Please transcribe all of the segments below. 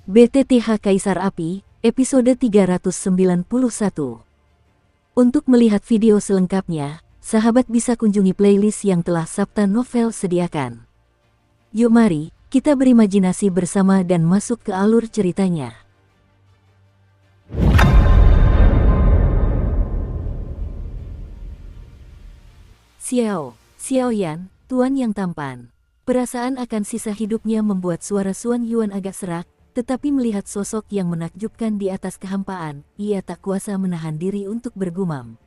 BTTH Kaisar Api, episode 391. Untuk melihat video selengkapnya, sahabat bisa kunjungi playlist yang telah Sabta Novel sediakan. Yuk mari, kita berimajinasi bersama dan masuk ke alur ceritanya. Xiaoyan, tuan yang tampan. Perasaan akan sisa hidupnya membuat suara Xuan Yuan agak serak, tetapi melihat sosok yang menakjubkan di atas kehampaan, ia tak kuasa menahan diri untuk bergumam.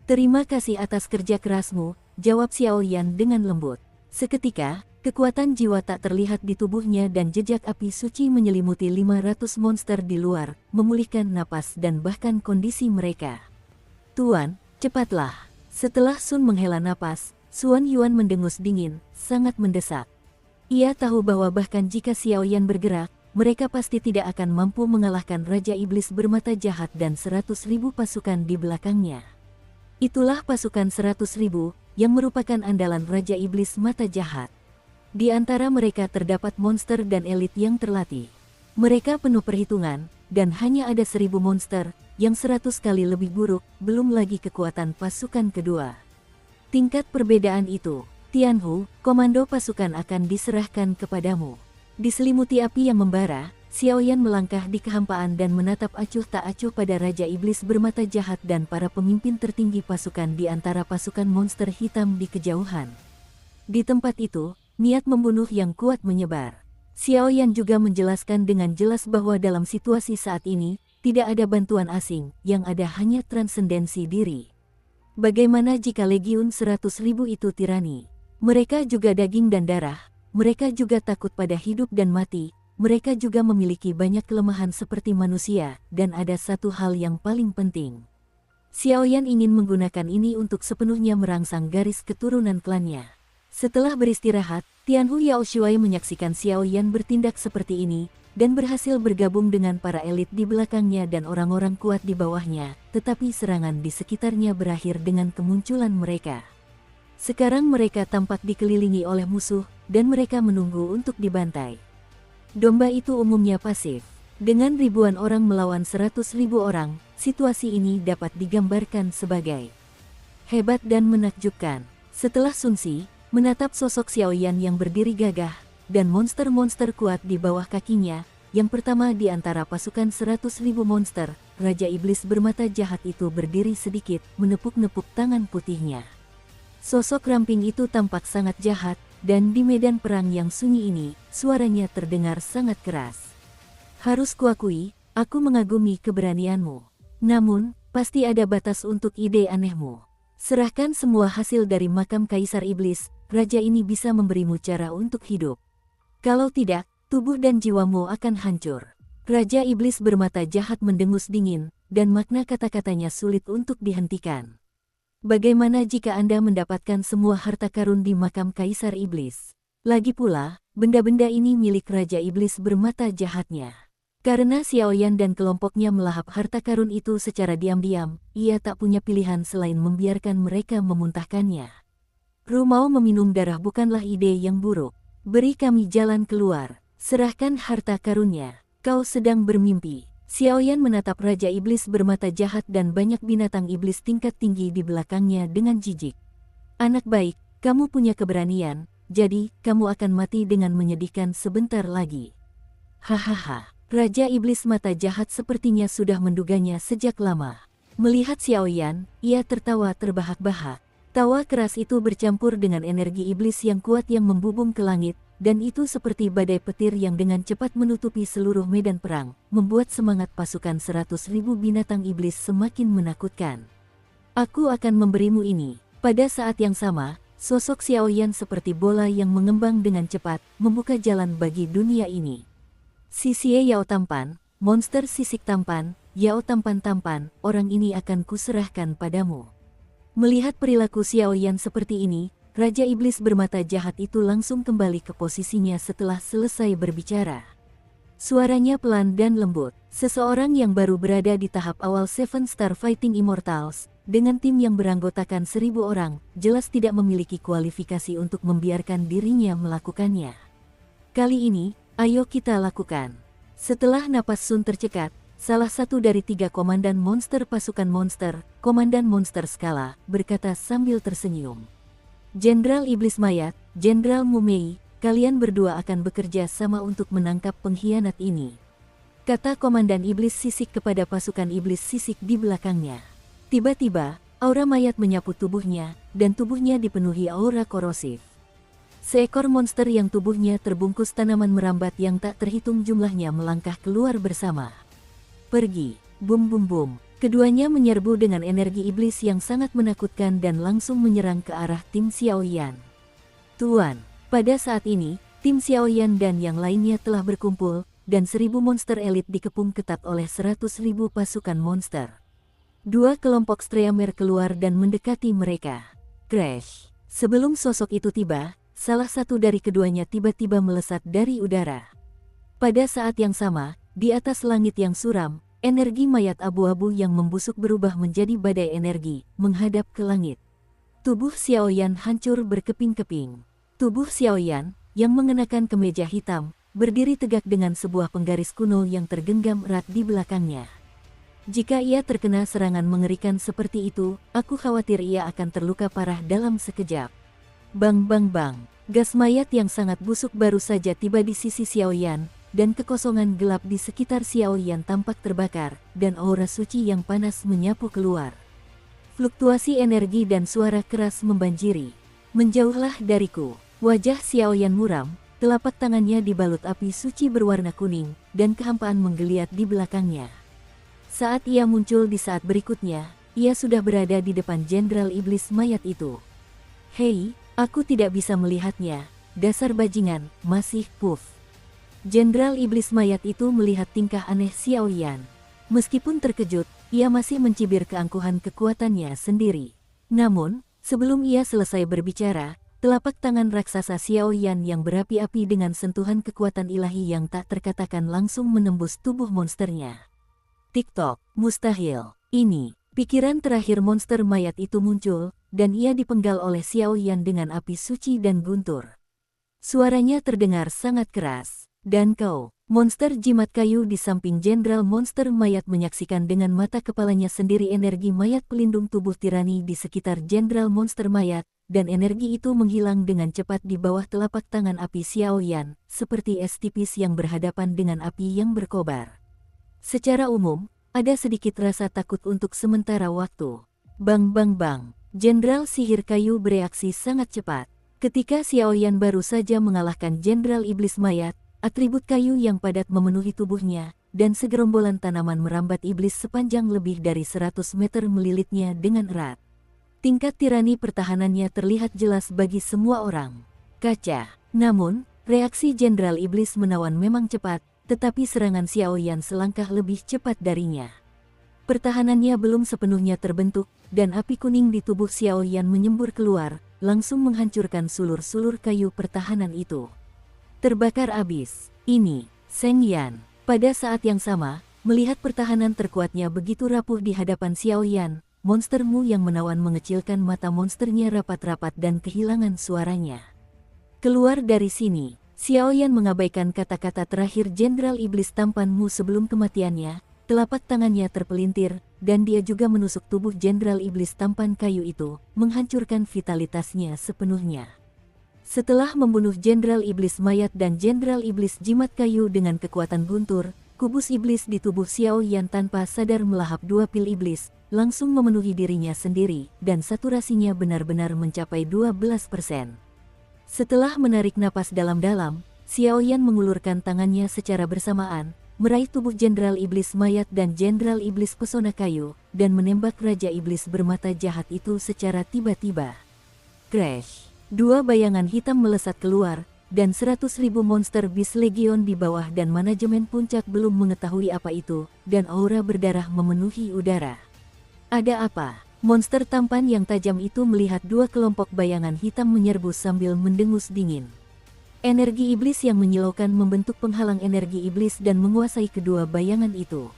Terima kasih atas kerja kerasmu, jawab Xiaoyan dengan lembut. Seketika, kekuatan jiwa tak terlihat di tubuhnya dan jejak api suci menyelimuti 500 monster di luar, memulihkan napas dan bahkan kondisi mereka. Tuan, cepatlah. Setelah Sun menghela napas, Xuan Yuan mendengus dingin, sangat mendesak. Ia tahu bahwa bahkan jika Xiaoyan bergerak, mereka pasti tidak akan mampu mengalahkan Raja Iblis bermata jahat dan 100.000 pasukan di belakangnya. Itulah pasukan 100.000, yang merupakan andalan Raja Iblis mata jahat. Di antara mereka terdapat monster dan elit yang terlatih. Mereka penuh perhitungan, dan hanya ada 1.000 monster, yang 100 kali lebih buruk, belum lagi kekuatan pasukan kedua. Tingkat perbedaan itu, Tianhu, komando pasukan akan diserahkan kepadamu. Diselimuti api yang membara, Xiaoyan melangkah di kehampaan dan menatap acuh tak acuh pada Raja Iblis bermata jahat dan para pemimpin tertinggi pasukan di antara pasukan monster hitam di kejauhan. Di tempat itu, niat membunuh yang kuat menyebar. Xiaoyan juga menjelaskan dengan jelas bahwa dalam situasi saat ini, tidak ada bantuan asing, yang ada hanya transendensi diri. Bagaimana jika legiun 100.000 itu tirani? Mereka juga daging dan darah, mereka juga takut pada hidup dan mati, mereka juga memiliki banyak kelemahan seperti manusia, dan ada satu hal yang paling penting. Xiaoyan ingin menggunakan ini untuk sepenuhnya merangsang garis keturunan klannya. Setelah beristirahat, Tianhu Yaoshuai menyaksikan Xiaoyan bertindak seperti ini, dan berhasil bergabung dengan para elit di belakangnya dan orang-orang kuat di bawahnya, tetapi serangan di sekitarnya berakhir dengan kemunculan mereka. Sekarang mereka tampak dikelilingi oleh musuh, dan mereka menunggu untuk dibantai. Domba itu umumnya pasif. Dengan ribuan orang melawan 100.000 orang, situasi ini dapat digambarkan sebagai hebat dan menakjubkan. Setelah Sun Si menatap sosok Xiaoyan yang berdiri gagah, dan monster-monster kuat di bawah kakinya, yang pertama di antara pasukan 100.000 monster, Raja Iblis bermata jahat itu berdiri sedikit, menepuk-nepuk tangan putihnya. Sosok ramping itu tampak sangat jahat, dan di medan perang yang sunyi ini, suaranya terdengar sangat keras. Harus kuakui, aku mengagumi keberanianmu. Namun, pasti ada batas untuk ide anehmu. Serahkan semua hasil dari makam Kaisar Iblis, Raja ini bisa memberimu cara untuk hidup. Kalau tidak, tubuh dan jiwamu akan hancur. Raja Iblis bermata jahat mendengus dingin, dan makna kata-katanya sulit untuk dihentikan. Bagaimana jika Anda mendapatkan semua harta karun di makam Kaisar Iblis? Lagi pula, benda-benda ini milik Raja Iblis bermata jahatnya. Karena Xiaoyan dan kelompoknya melahap harta karun itu secara diam-diam, ia tak punya pilihan selain membiarkan mereka memuntahkannya. Rumau meminum darah bukanlah ide yang buruk. Beri kami jalan keluar, serahkan harta karunnya, kau sedang bermimpi. Xiaoyan menatap Raja Iblis bermata jahat dan banyak binatang iblis tingkat tinggi di belakangnya dengan jijik. Anak baik, kamu punya keberanian, jadi kamu akan mati dengan menyedihkan sebentar lagi. Hahaha, Raja Iblis mata jahat sepertinya sudah menduganya sejak lama. Melihat Xiaoyan, ia tertawa terbahak-bahak. Tawa keras itu bercampur dengan energi iblis yang kuat yang membubung ke langit, dan itu seperti badai petir yang dengan cepat menutupi seluruh medan perang, membuat semangat pasukan 100.000 binatang iblis semakin menakutkan. Aku akan memberimu ini. Pada saat yang sama, sosok Xiaoyan seperti bola yang mengembang dengan cepat, membuka jalan bagi dunia ini. Sisie Yao tampan, monster sisik tampan, Yao tampan-tampan, orang ini akan kuserahkan padamu. Melihat perilaku Xiaoyan seperti ini, Raja Iblis bermata jahat itu langsung kembali ke posisinya setelah selesai berbicara. Suaranya pelan dan lembut. Seseorang yang baru berada di tahap awal Seven Star Fighting Immortals, dengan tim yang beranggotakan 1.000 orang, jelas tidak memiliki kualifikasi untuk membiarkan dirinya melakukannya. Kali ini, ayo kita lakukan. Setelah napas Sun tercekat, salah satu dari 3 komandan monster pasukan monster, Komandan Monster Skala, berkata sambil tersenyum. Jenderal Iblis Mayat, Jenderal Mumei, kalian berdua akan bekerja sama untuk menangkap pengkhianat ini. Kata Komandan Iblis Sisik kepada pasukan Iblis Sisik di belakangnya. Tiba-tiba, aura mayat menyapu tubuhnya, dan tubuhnya dipenuhi aura korosif. Seekor monster yang tubuhnya terbungkus tanaman merambat yang tak terhitung jumlahnya melangkah keluar bersama. Pergi, bum bum bum. Keduanya menyerbu dengan energi iblis yang sangat menakutkan dan langsung menyerang ke arah tim Xiaoyan. Tuan, pada saat ini, tim Xiaoyan dan yang lainnya telah berkumpul, dan 1000 monster elit dikepung ketat oleh 100.000 pasukan monster. 2 kelompok Streamer keluar dan mendekati mereka. Crash! Sebelum sosok itu tiba, salah satu dari keduanya tiba-tiba melesat dari udara. Pada saat yang sama, di atas langit yang suram, energi mayat abu-abu yang membusuk berubah menjadi badai energi, menghadap ke langit. Tubuh Xiaoyan hancur berkeping-keping. Tubuh Xiaoyan, yang mengenakan kemeja hitam, berdiri tegak dengan sebuah penggaris kuno yang tergenggam erat di belakangnya. Jika ia terkena serangan mengerikan seperti itu, aku khawatir ia akan terluka parah dalam sekejap. Bang bang bang, gas mayat yang sangat busuk baru saja tiba di sisi Xiaoyan, dan kekosongan gelap di sekitar Xiaoyan tampak terbakar, dan aura suci yang panas menyapu keluar. Fluktuasi energi dan suara keras membanjiri. Menjauhlah dariku. Wajah Xiaoyan muram, telapak tangannya dibalut api suci berwarna kuning, dan kehampaan menggeliat di belakangnya. Saat ia muncul di saat berikutnya, ia sudah berada di depan Jenderal Iblis Mayat itu. Hei, aku tidak bisa melihatnya, dasar bajingan, masih puff. Jenderal Iblis Mayat itu melihat tingkah aneh Xiaoyan. Meskipun terkejut, ia masih mencibir keangkuhan kekuatannya sendiri. Namun, sebelum ia selesai berbicara, telapak tangan raksasa Xiaoyan yang berapi-api dengan sentuhan kekuatan ilahi yang tak terkatakan langsung menembus tubuh monsternya. Tik-tok, mustahil. Ini, pikiran terakhir monster mayat itu muncul, dan ia dipenggal oleh Xiaoyan dengan api suci dan guntur. Suaranya terdengar sangat keras. Dan kau, monster jimat kayu di samping Jenderal Monster Mayat menyaksikan dengan mata kepalanya sendiri energi mayat pelindung tubuh tirani di sekitar Jenderal Monster Mayat, dan energi itu menghilang dengan cepat di bawah telapak tangan api Xiaoyan, seperti es tipis yang berhadapan dengan api yang berkobar. Secara umum, ada sedikit rasa takut untuk sementara waktu. Bang bang bang, Jenderal Sihir Kayu bereaksi sangat cepat. Ketika Xiaoyan baru saja mengalahkan Jenderal Iblis Mayat, atribut kayu yang padat memenuhi tubuhnya, dan segerombolan tanaman merambat iblis sepanjang lebih dari 100 meter melilitnya dengan erat. Tingkat tirani pertahanannya terlihat jelas bagi semua orang. Kaca. Namun, reaksi Jenderal Iblis Menawan memang cepat, tetapi serangan Xiaoyan selangkah lebih cepat darinya. Pertahanannya belum sepenuhnya terbentuk, dan api kuning di tubuh Xiaoyan menyembur keluar, langsung menghancurkan sulur-sulur kayu pertahanan itu. Terbakar abis. Ini, Seng Yan. Pada saat yang sama, melihat pertahanan terkuatnya begitu rapuh di hadapan Xiaoyan, monstermu yang menawan mengecilkan mata monsternya rapat-rapat dan kehilangan suaranya. Keluar dari sini. Xiaoyan mengabaikan kata-kata terakhir Jenderal Iblis Tampanmu sebelum kematiannya, telapak tangannya terpelintir, dan dia juga menusuk tubuh Jenderal Iblis Tampan Kayu itu, menghancurkan vitalitasnya sepenuhnya. Setelah membunuh Jenderal Iblis Mayat dan Jenderal Iblis Jimat Kayu dengan kekuatan guntur, kubus iblis di tubuh Xiaoyan tanpa sadar melahap 2 pil iblis, langsung memenuhi dirinya sendiri, dan saturasinya benar-benar mencapai 12%. Setelah menarik napas dalam-dalam, Xiaoyan mengulurkan tangannya secara bersamaan, meraih tubuh Jenderal Iblis Mayat dan Jenderal Iblis Pesona Kayu, dan menembak Raja Iblis bermata jahat itu secara tiba-tiba. Crash! 2 bayangan hitam melesat keluar, dan 100.000 monster Beast Legion di bawah dan manajemen puncak belum mengetahui apa itu, dan aura berdarah memenuhi udara. Ada apa? Monster tampan yang tajam itu melihat 2 kelompok bayangan hitam menyerbu sambil mendengus dingin. Energi iblis yang menyilaukan membentuk penghalang energi iblis dan menguasai kedua bayangan itu.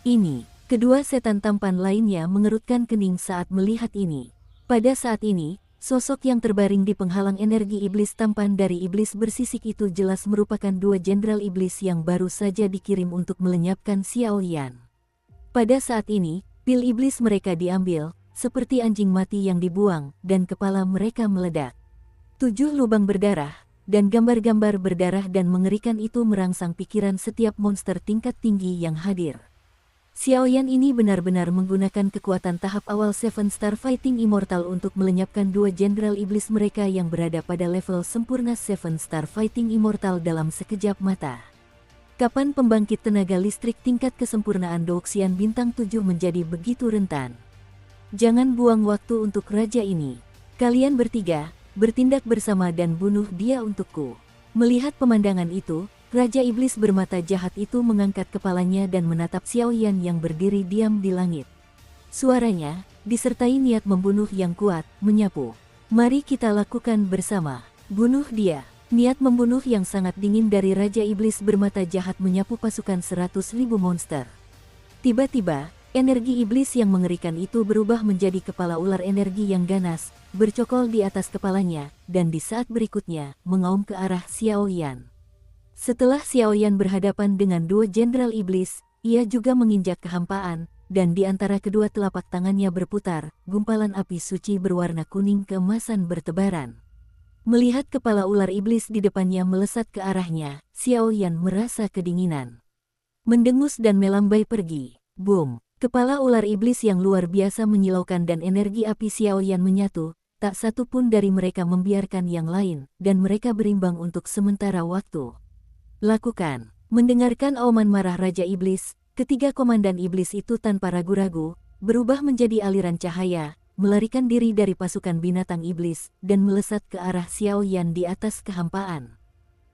Ini, kedua setan tampan lainnya mengerutkan kening saat melihat ini. Pada saat ini, Sosok yang terbaring di penghalang energi iblis tampan dari iblis bersisik itu jelas merupakan dua jenderal iblis yang baru saja dikirim untuk melenyapkan Xiao Yan. Pada saat ini, pil iblis mereka diambil, seperti anjing mati yang dibuang, dan kepala mereka meledak. 7 lubang berdarah, dan gambar-gambar berdarah dan mengerikan itu merangsang pikiran setiap monster tingkat tinggi yang hadir. Xiao Yan ini benar-benar menggunakan kekuatan tahap awal Seven Star Fighting Immortal untuk melenyapkan dua jenderal iblis mereka yang berada pada level sempurna Seven Star Fighting Immortal dalam sekejap mata. Kapan pembangkit tenaga listrik tingkat kesempurnaan Douxian Bintang 7 menjadi begitu rentan? Jangan buang waktu untuk raja ini. Kalian bertiga, bertindak bersama dan bunuh dia untukku. Melihat pemandangan itu, Raja Iblis bermata jahat itu mengangkat kepalanya dan menatap Xiao Yan yang berdiri diam di langit. Suaranya, disertai niat membunuh yang kuat, menyapu. Mari kita lakukan bersama. Bunuh dia. Niat membunuh yang sangat dingin dari Raja Iblis bermata jahat menyapu pasukan 100.000 monster. Tiba-tiba, energi iblis yang mengerikan itu berubah menjadi kepala ular energi yang ganas, bercokol di atas kepalanya, dan di saat berikutnya, mengaum ke arah Xiao Yan. Setelah Xiao Yan berhadapan dengan dua jenderal iblis, ia juga menginjak kehampaan, dan di antara kedua telapak tangannya berputar, gumpalan api suci berwarna kuning keemasan bertebaran. Melihat kepala ular iblis di depannya melesat ke arahnya, Xiao Yan merasa kedinginan. Mendengus dan melambai pergi. Boom! Kepala ular iblis yang luar biasa menyilaukan dan energi api Xiao Yan menyatu, tak satu pun dari mereka membiarkan yang lain, dan mereka berimbang untuk sementara waktu. Lakukan. Mendengarkan auman marah Raja Iblis, ketiga komandan iblis itu tanpa ragu-ragu, berubah menjadi aliran cahaya, melarikan diri dari pasukan binatang iblis, dan melesat ke arah Xiao Yan di atas kehampaan.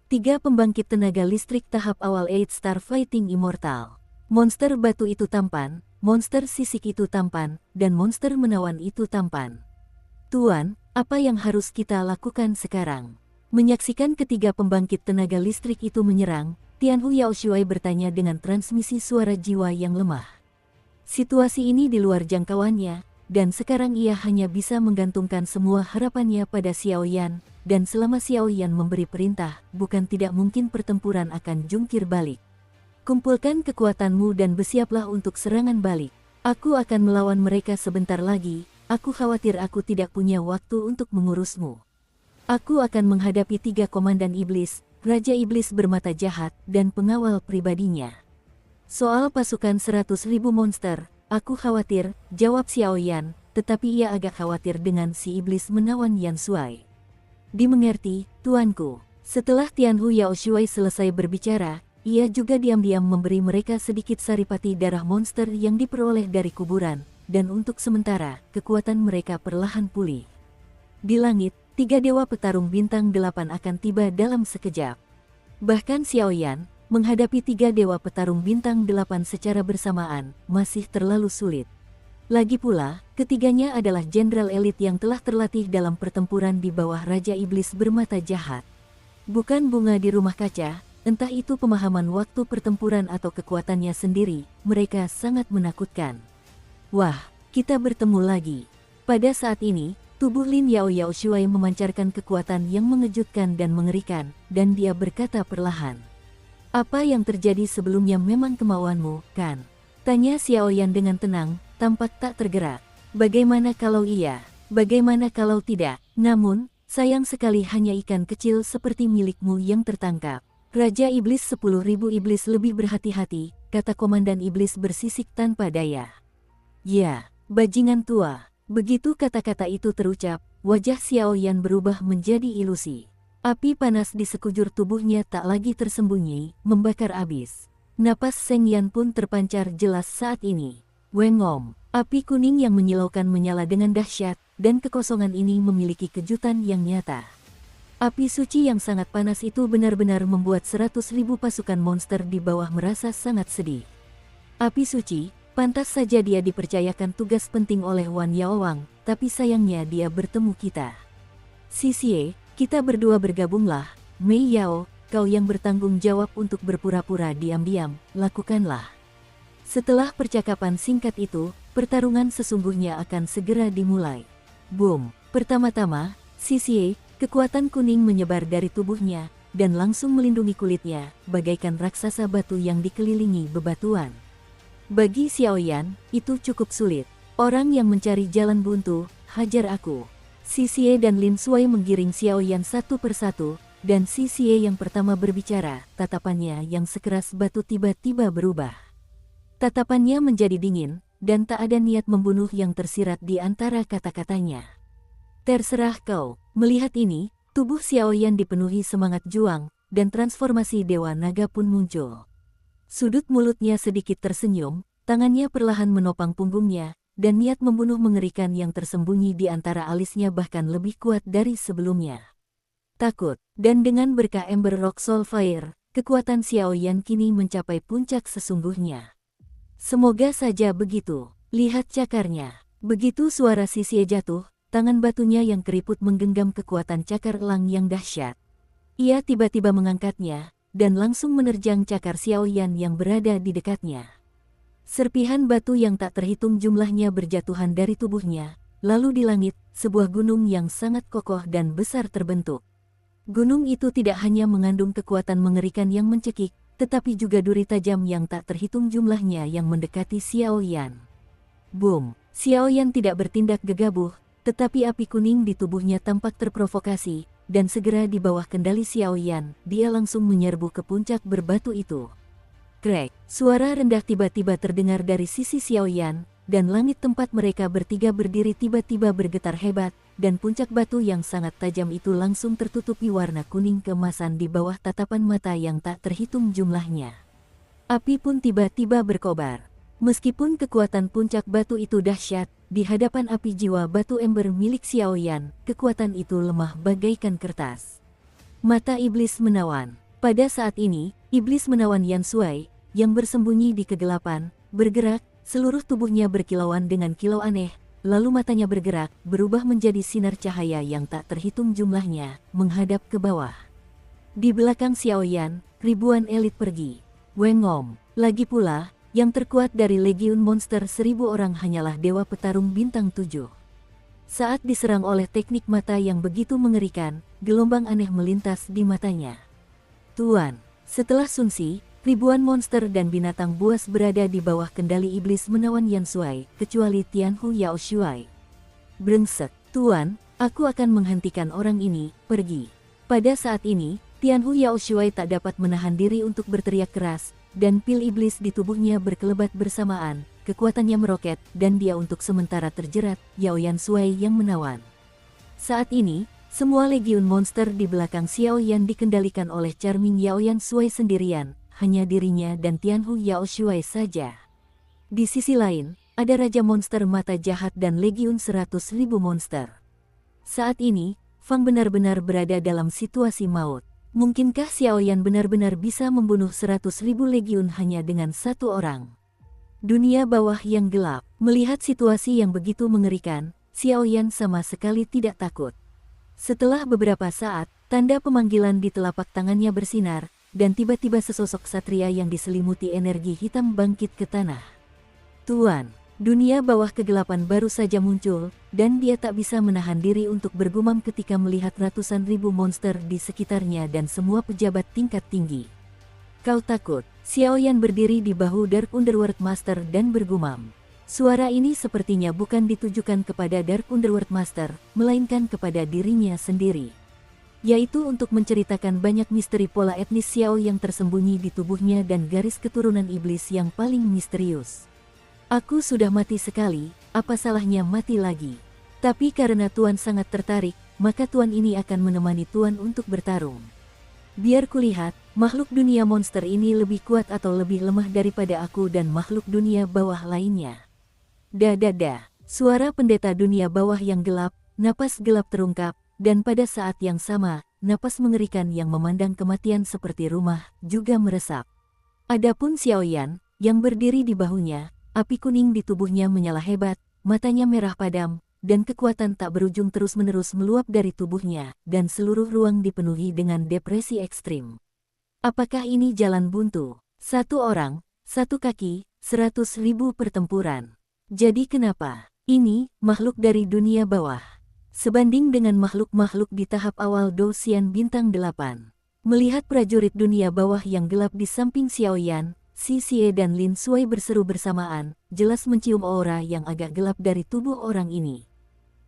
3 pembangkit tenaga listrik tahap awal 8 Star Fighting Immortal. Monster batu itu tampan, monster sisik itu tampan, dan monster menawan itu tampan. Tuan, apa yang harus kita lakukan sekarang? Menyaksikan ketiga pembangkit tenaga listrik itu menyerang, Tianhu Yaoshuai bertanya dengan transmisi suara jiwa yang lemah. Situasi ini di luar jangkauannya, dan sekarang ia hanya bisa menggantungkan semua harapannya pada Xiao Yan, dan selama Xiao Yan memberi perintah, bukan tidak mungkin pertempuran akan jungkir balik. Kumpulkan kekuatanmu dan bersiaplah untuk serangan balik. Aku akan melawan mereka sebentar lagi, aku khawatir aku tidak punya waktu untuk mengurusmu. Aku akan menghadapi 3 komandan iblis, Raja Iblis bermata jahat, dan pengawal pribadinya. Soal pasukan 100.000 monster, aku khawatir, jawab Xiao Yan, tetapi ia agak khawatir dengan si iblis menawan Yan Shuai. Dimengerti, tuanku. Setelah Tianhu Yaoshuai selesai berbicara, ia juga diam-diam memberi mereka sedikit saripati darah monster yang diperoleh dari kuburan, dan untuk sementara, kekuatan mereka perlahan pulih. Di langit, 3 dewa petarung bintang 8 akan tiba dalam sekejap. Bahkan Xiao Yan, menghadapi 3 dewa petarung bintang 8 secara bersamaan, masih terlalu sulit. Lagi pula, ketiganya adalah jenderal elit yang telah terlatih dalam pertempuran di bawah Raja Iblis bermata jahat. Bukan bunga di rumah kaca, entah itu pemahaman waktu pertempuran atau kekuatannya sendiri, mereka sangat menakutkan. Wah, kita bertemu lagi. Pada saat ini, tubuh Lin Yao Yaoshuai memancarkan kekuatan yang mengejutkan dan mengerikan, dan dia berkata perlahan. Apa yang terjadi sebelumnya memang kemauanmu, kan? Tanya Xiao Yan dengan tenang, tampak tak tergerak. Bagaimana kalau iya? Bagaimana kalau tidak? Namun, sayang sekali hanya ikan kecil seperti milikmu yang tertangkap. Raja Iblis 10.000 iblis lebih berhati-hati, kata komandan iblis bersisik tanpa daya. Ya, bajingan tua. Begitu kata-kata itu terucap, wajah Xiao Yan berubah menjadi ilusi. Api panas di sekujur tubuhnya tak lagi tersembunyi, membakar abis. Napas Seng Yan pun terpancar jelas saat ini. Wengom, api kuning yang menyilaukan menyala dengan dahsyat, dan kekosongan ini memiliki kejutan yang nyata. Api suci yang sangat panas itu benar-benar membuat 100.000 pasukan monster di bawah merasa sangat sedih. Api suci, pantas saja dia dipercayakan tugas penting oleh Wan Yaowang, tapi sayangnya dia bertemu kita. Xie, kita berdua bergabunglah. Mei Yao, kau yang bertanggung jawab untuk berpura-pura diam-diam, lakukanlah. Setelah percakapan singkat itu, pertarungan sesungguhnya akan segera dimulai. Boom! Pertama-tama, Xie, kekuatan kuning menyebar dari tubuhnya, dan langsung melindungi kulitnya, bagaikan raksasa batu yang dikelilingi bebatuan. Bagi Xiaoyan, itu cukup sulit. Orang yang mencari jalan buntu, hajar aku. Xie dan Lin Shuai menggiring Xiaoyan satu persatu, dan Xie yang pertama berbicara, tatapannya yang sekeras batu tiba-tiba berubah. Tatapannya menjadi dingin, dan tak ada niat membunuh yang tersirat di antara kata-katanya. Terserah kau. Melihat ini, tubuh Xiaoyan dipenuhi semangat juang, dan transformasi Dewa Naga pun muncul. Sudut mulutnya sedikit tersenyum, tangannya perlahan menopang punggungnya, dan niat membunuh mengerikan yang tersembunyi di antara alisnya bahkan lebih kuat dari sebelumnya. Takut, dan dengan berkah Ember Rock Soul Fire, kekuatan Xiaoyan kini mencapai puncak sesungguhnya. Semoga saja begitu. Lihat cakarnya. Begitu suara Xie jatuh, tangan batunya yang keriput menggenggam kekuatan cakar elang yang dahsyat. Ia tiba-tiba mengangkatnya, dan langsung menerjang cakar Xiaoyan yang berada di dekatnya. Serpihan batu yang tak terhitung jumlahnya berjatuhan dari tubuhnya, lalu di langit, sebuah gunung yang sangat kokoh dan besar terbentuk. Gunung itu tidak hanya mengandung kekuatan mengerikan yang mencekik, tetapi juga duri tajam yang tak terhitung jumlahnya yang mendekati Xiaoyan. Boom! Xiaoyan tidak bertindak gegabah, tetapi api kuning di tubuhnya tampak terprovokasi, dan segera di bawah kendali Xiaoyan, dia langsung menyerbu ke puncak berbatu itu. Krek! Suara rendah tiba-tiba terdengar dari sisi Xiaoyan, dan langit tempat mereka bertiga berdiri tiba-tiba bergetar hebat, dan puncak batu yang sangat tajam itu langsung tertutupi warna kuning keemasan di bawah tatapan mata yang tak terhitung jumlahnya. Api pun tiba-tiba berkobar. Meskipun kekuatan puncak batu itu dahsyat, di hadapan api jiwa batu ember milik Xiaoyan, kekuatan itu lemah bagaikan kertas. Mata iblis menawan. Pada saat ini, iblis menawan Yan Shuai, yang bersembunyi di kegelapan, bergerak, seluruh tubuhnya berkilauan dengan kilau aneh, lalu matanya bergerak, berubah menjadi sinar cahaya yang tak terhitung jumlahnya, menghadap ke bawah. Di belakang Xiaoyan, ribuan elit pergi. Wengom. Lagi pula, yang terkuat dari Legiun Monster 1000 orang hanyalah Dewa Petarung Bintang 7. Saat diserang oleh teknik mata yang begitu mengerikan, gelombang aneh melintas di matanya. Tuan, setelah Sunsi, ribuan monster dan binatang buas berada di bawah kendali iblis menawan Yan Shuai, kecuali Tianhu Yao Shuai. Brengsek, Tuan, aku akan menghentikan orang ini, pergi. Pada saat ini, Tianhu Yao Shuai tak dapat menahan diri untuk berteriak keras, dan pil iblis di tubuhnya berkelebat bersamaan, kekuatannya meroket, dan dia untuk sementara terjerat, Yao Yan Shuai yang menawan. Saat ini, semua legiun monster di belakang Xiaoyan dikendalikan oleh Charming Yao Yan Shuai sendirian, hanya dirinya dan Tianhu Yao Shuai saja. Di sisi lain, ada Raja Monster Mata Jahat dan Legiun 100.000 monster. Saat ini, Fang benar-benar berada dalam situasi maut. Mungkinkah Xiaoyan benar-benar bisa membunuh 100.000 legiun hanya dengan satu orang? Dunia bawah yang gelap. Melihat situasi yang begitu mengerikan, Xiaoyan sama sekali tidak takut. Setelah beberapa saat, tanda pemanggilan di telapak tangannya bersinar, dan tiba-tiba sesosok satria yang diselimuti energi hitam bangkit ke tanah. Tuan, dunia bawah kegelapan baru saja muncul, dan dia tak bisa menahan diri untuk bergumam ketika melihat ratusan ribu monster di sekitarnya dan semua pejabat tingkat tinggi. Kau takut? Xiaoyan berdiri di bahu Dark Underworld Master dan bergumam. Suara ini sepertinya bukan ditujukan kepada Dark Underworld Master, melainkan kepada dirinya sendiri. Yaitu untuk menceritakan banyak misteri pola etnis Xiao yang tersembunyi di tubuhnya dan garis keturunan iblis yang paling misterius. Aku sudah mati sekali, apa salahnya mati lagi? Tapi karena Tuan sangat tertarik, maka Tuan ini akan menemani Tuan untuk bertarung. Biar kulihat, makhluk dunia monster ini lebih kuat atau lebih lemah daripada aku dan makhluk dunia bawah lainnya. Dadada, suara pendeta dunia bawah yang gelap, napas gelap terungkap, dan pada saat yang sama, napas mengerikan yang memandang kematian seperti rumah, juga meresap. Adapun Xiaoyan, yang berdiri di bahunya, api kuning di tubuhnya menyala hebat, matanya merah padam, dan kekuatan tak berujung terus-menerus meluap dari tubuhnya, dan seluruh ruang dipenuhi dengan depresi ekstrim. Apakah ini jalan buntu? Satu orang, satu kaki, 100.000 pertempuran. Jadi kenapa? Ini, makhluk dari dunia bawah. sebanding dengan makhluk-makhluk di tahap awal Douxian Bintang 8. Melihat prajurit dunia bawah yang gelap di samping Xiaoyan, Xie dan Lin Sui berseru bersamaan, jelas mencium aura yang agak gelap dari tubuh orang ini.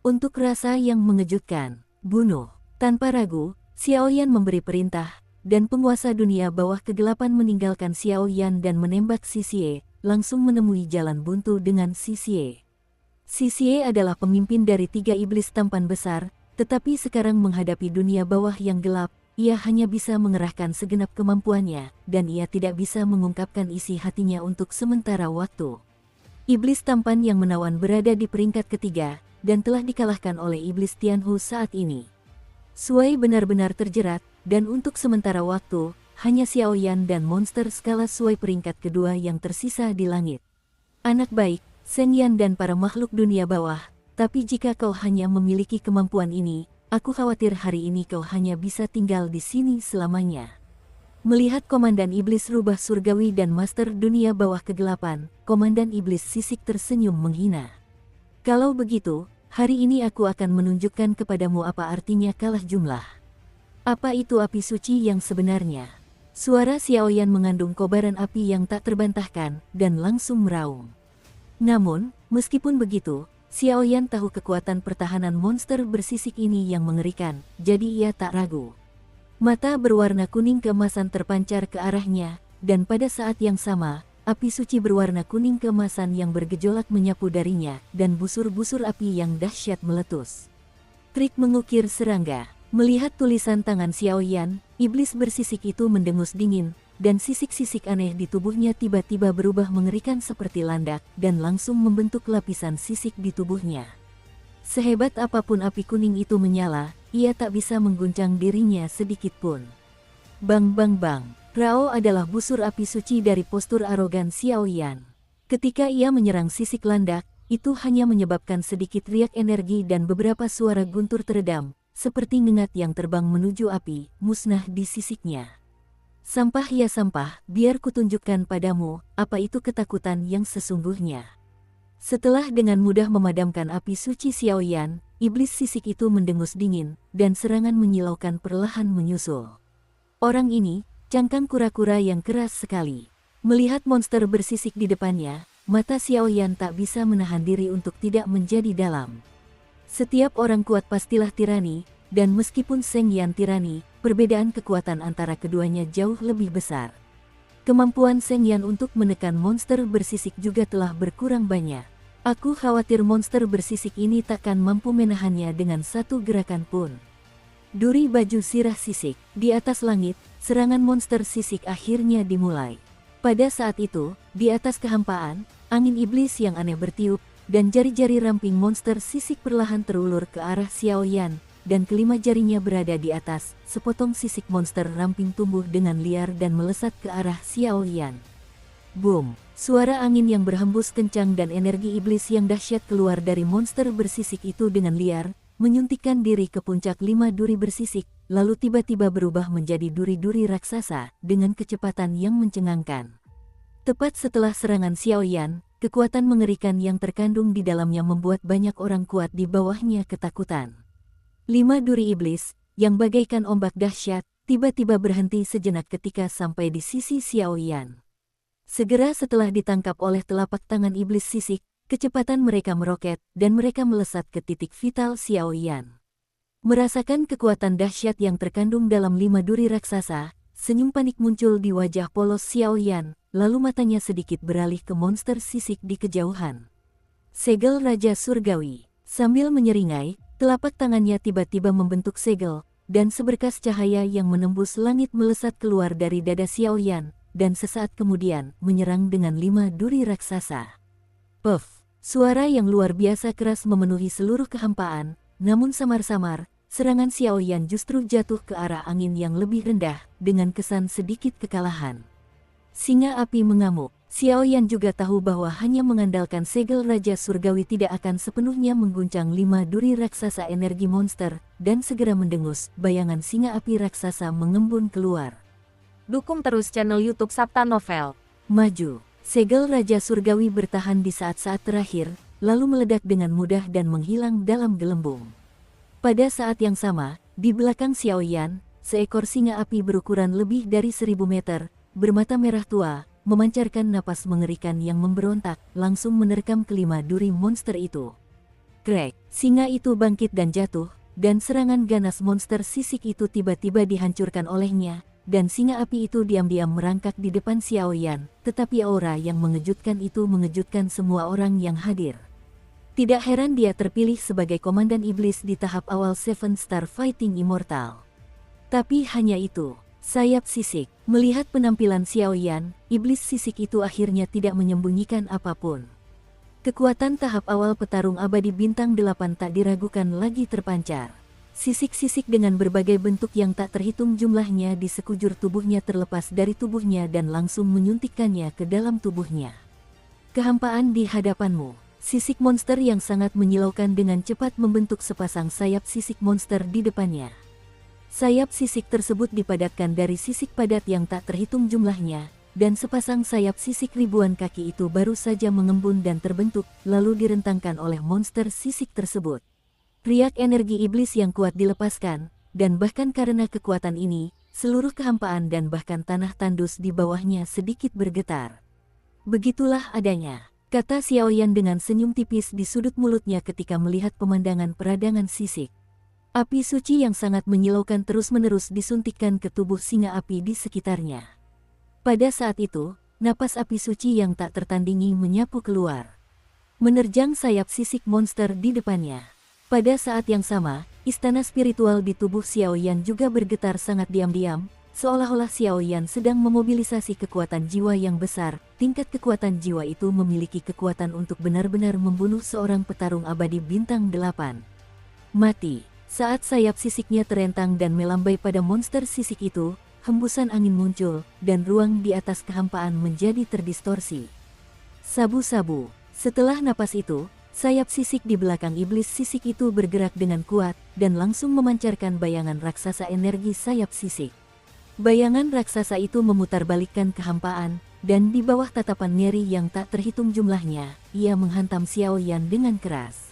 Untuk rasa yang mengejutkan, bunuh. Tanpa ragu, Xiaoyan memberi perintah, dan penguasa dunia bawah kegelapan meninggalkan Xiaoyan dan menembak Xie, langsung menemui jalan buntu dengan Xie. Xie adalah pemimpin dari 3 iblis tampan besar, tetapi sekarang menghadapi dunia bawah yang gelap, ia hanya bisa mengerahkan segenap kemampuannya, dan ia tidak bisa mengungkapkan isi hatinya untuk sementara waktu. Iblis tampan yang menawan berada di peringkat ketiga, dan telah dikalahkan oleh iblis Tianhu saat ini. Sui benar-benar terjerat, dan untuk sementara waktu, hanya Xiaoyan dan monster skala Sui peringkat kedua yang tersisa di langit. Anak baik, Shen Yan dan para makhluk dunia bawah, tapi jika kau hanya memiliki kemampuan ini, aku khawatir hari ini kau hanya bisa tinggal di sini selamanya. Melihat Komandan Iblis Rubah Surgawi dan Master Dunia Bawah Kegelapan, Komandan Iblis Sisik tersenyum menghina. Kalau begitu, hari ini aku akan menunjukkan kepadamu apa artinya kalah jumlah. Apa itu api suci yang sebenarnya? Suara Xiaoyan mengandung kobaran api yang tak terbantahkan, dan langsung meraung. Namun, meskipun begitu, Xiaoyan tahu kekuatan pertahanan monster bersisik ini yang mengerikan, jadi ia tak ragu. Mata berwarna kuning keemasan terpancar ke arahnya, dan pada saat yang sama, api suci berwarna kuning keemasan yang bergejolak menyapu darinya, dan busur-busur api yang dahsyat meletus. Trik mengukir serangga. Melihat tulisan tangan Xiaoyan, iblis bersisik itu mendengus dingin, dan sisik-sisik aneh di tubuhnya tiba-tiba berubah mengerikan seperti landak, dan langsung membentuk lapisan sisik di tubuhnya. Sehebat apapun api kuning itu menyala, ia tak bisa mengguncang dirinya sedikit pun. Bang bang bang, Rao adalah busur api suci dari postur arogan Xiaoyan. Ketika ia menyerang sisik landak, itu hanya menyebabkan sedikit riak energi dan beberapa suara guntur teredam, seperti ngengat yang terbang menuju api, musnah di sisiknya. Sampah ya sampah, biar kutunjukkan padamu, apa itu ketakutan yang sesungguhnya. Setelah dengan mudah memadamkan api suci Xiaoyan, iblis sisik itu mendengus dingin, dan serangan menyilaukan perlahan menyusul. Orang ini, cangkang kura-kura yang keras sekali. Melihat monster bersisik di depannya, mata Xiaoyan tak bisa menahan diri untuk tidak menjadi dalam. Setiap orang kuat pastilah tirani, dan meskipun Shen Yan tirani, perbedaan kekuatan antara keduanya jauh lebih besar. Kemampuan Shen Yan untuk menekan monster bersisik juga telah berkurang banyak. Aku khawatir monster bersisik ini takkan mampu menahannya dengan satu gerakan pun. Duri baju sirah sisik, di atas langit, serangan monster sisik akhirnya dimulai. Pada saat itu, di atas kehampaan, angin iblis yang aneh bertiup, dan jari-jari ramping monster sisik perlahan terulur ke arah Xiaoyan, dan kelima jarinya berada di atas, sepotong sisik monster ramping tumbuh dengan liar dan melesat ke arah Xiaoyan. Boom! Suara angin yang berhembus kencang dan energi iblis yang dahsyat keluar dari monster bersisik itu dengan liar, menyuntikkan diri ke puncak 5 duri bersisik, lalu tiba-tiba berubah menjadi duri-duri raksasa, dengan kecepatan yang mencengangkan. Tepat setelah serangan Xiaoyan, kekuatan mengerikan yang terkandung di dalamnya membuat banyak orang kuat di bawahnya ketakutan. 5 duri iblis, yang bagaikan ombak dahsyat, tiba-tiba berhenti sejenak ketika sampai di sisi Xiaoyan. Segera setelah ditangkap oleh telapak tangan iblis sisik, kecepatan mereka meroket, dan mereka melesat ke titik vital Xiaoyan. Merasakan kekuatan dahsyat yang terkandung dalam 5 duri raksasa, senyum panik muncul di wajah polos Xiaoyan, lalu matanya sedikit beralih ke monster sisik di kejauhan. Segel Raja Surgawi. Sambil menyeringai, telapak tangannya tiba-tiba membentuk segel, dan seberkas cahaya yang menembus langit melesat keluar dari dada Xiaoyan, dan sesaat kemudian menyerang dengan 5 duri raksasa. Puff! Suara yang luar biasa keras memenuhi seluruh kehampaan, namun samar-samar, serangan Xiaoyan justru jatuh ke arah angin yang lebih rendah, dengan kesan sedikit kekalahan. Singa api mengamuk. Xiaoyan juga tahu bahwa hanya mengandalkan segel Raja Surgawi tidak akan sepenuhnya mengguncang 5 duri raksasa energi monster, dan segera mendengus, bayangan singa api raksasa mengembun keluar. Dukung terus channel YouTube Sabta Novel. Maju. Segel Raja Surgawi bertahan di saat-saat terakhir, lalu meledak dengan mudah dan menghilang dalam gelembung. Pada saat yang sama, di belakang Xiaoyan, seekor singa api berukuran lebih dari 1000 meter, bermata merah tua, memancarkan napas mengerikan yang memberontak, langsung menerkam kelima duri monster itu. Krek, singa itu bangkit dan jatuh, dan serangan ganas monster sisik itu tiba-tiba dihancurkan olehnya, dan singa api itu diam-diam merangkak di depan Xiaoyan, tetapi aura yang mengejutkan itu mengejutkan semua orang yang hadir. Tidak heran dia terpilih sebagai komandan iblis di tahap awal Seven Star Fighting Immortal. Tapi hanya itu, sayap sisik. Melihat penampilan Xiaoyan, iblis sisik itu akhirnya tidak menyembunyikan apapun. Kekuatan tahap awal petarung abadi bintang 8 tak diragukan lagi terpancar. Sisik-sisik dengan berbagai bentuk yang tak terhitung jumlahnya di sekujur tubuhnya terlepas dari tubuhnya dan langsung menyuntikkannya ke dalam tubuhnya. Kehampaan di hadapanmu. Sisik monster yang sangat menyilaukan dengan cepat membentuk sepasang sayap sisik monster di depannya. Sayap sisik tersebut dipadatkan dari sisik padat yang tak terhitung jumlahnya, dan sepasang sayap sisik ribuan kaki itu baru saja mengembun dan terbentuk, lalu direntangkan oleh monster sisik tersebut. Riak energi iblis yang kuat dilepaskan, dan bahkan karena kekuatan ini, seluruh kehampaan dan bahkan tanah tandus di bawahnya sedikit bergetar. Begitulah adanya, kata Xiaoyan dengan senyum tipis di sudut mulutnya ketika melihat pemandangan peradangan sisik. Api suci yang sangat menyilaukan terus-menerus disuntikkan ke tubuh singa api di sekitarnya. Pada saat itu, napas api suci yang tak tertandingi menyapu keluar, menerjang sayap sisik monster di depannya. Pada saat yang sama, istana spiritual di tubuh Xiaoyan juga bergetar sangat diam-diam, seolah-olah Xiaoyan sedang memobilisasi kekuatan jiwa yang besar. Tingkat kekuatan jiwa itu memiliki kekuatan untuk benar-benar membunuh seorang petarung abadi bintang 8. Mati. Saat sayap sisiknya terentang dan melambai pada monster sisik itu, hembusan angin muncul, dan ruang di atas kehampaan menjadi terdistorsi. Sabu-sabu. Setelah napas itu, sayap sisik di belakang iblis sisik itu bergerak dengan kuat, dan langsung memancarkan bayangan raksasa energi sayap sisik. Bayangan raksasa itu memutarbalikkan kehampaan, dan di bawah tatapan ngeri yang tak terhitung jumlahnya, ia menghantam Xiaoyan dengan keras.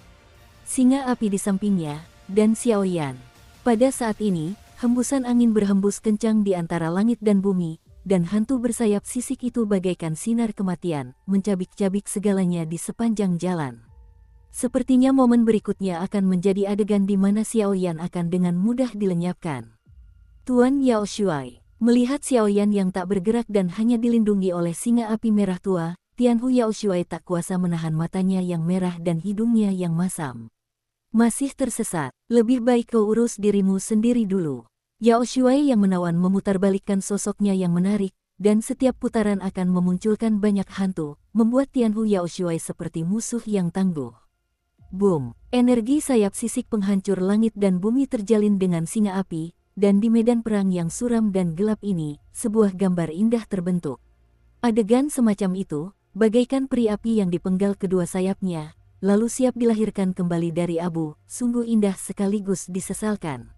Singa api di sampingnya, dan Xiaoyan. Pada saat ini, hembusan angin berhembus kencang di antara langit dan bumi, dan hantu bersayap sisik itu bagaikan sinar kematian, mencabik-cabik segalanya di sepanjang jalan. Sepertinya momen berikutnya akan menjadi adegan di mana Xiaoyan akan dengan mudah dilenyapkan. Tuan Yao Shuai, melihat Xiaoyan yang tak bergerak dan hanya dilindungi oleh singa api merah tua, Tianhu Yao Shuai tak kuasa menahan matanya yang merah dan hidungnya yang masam. Masih tersesat, lebih baik kau urus dirimu sendiri dulu. Yao Shuai yang menawan memutarbalikkan sosoknya yang menarik, dan setiap putaran akan memunculkan banyak hantu, membuat Tianhu Yao Shuai seperti musuh yang tangguh. Boom! Energi sayap sisik penghancur langit dan bumi terjalin dengan singa api, dan di medan perang yang suram dan gelap ini, sebuah gambar indah terbentuk. Adegan semacam itu, bagaikan peri api yang dipenggal kedua sayapnya, lalu siap dilahirkan kembali dari abu, sungguh indah sekaligus disesalkan.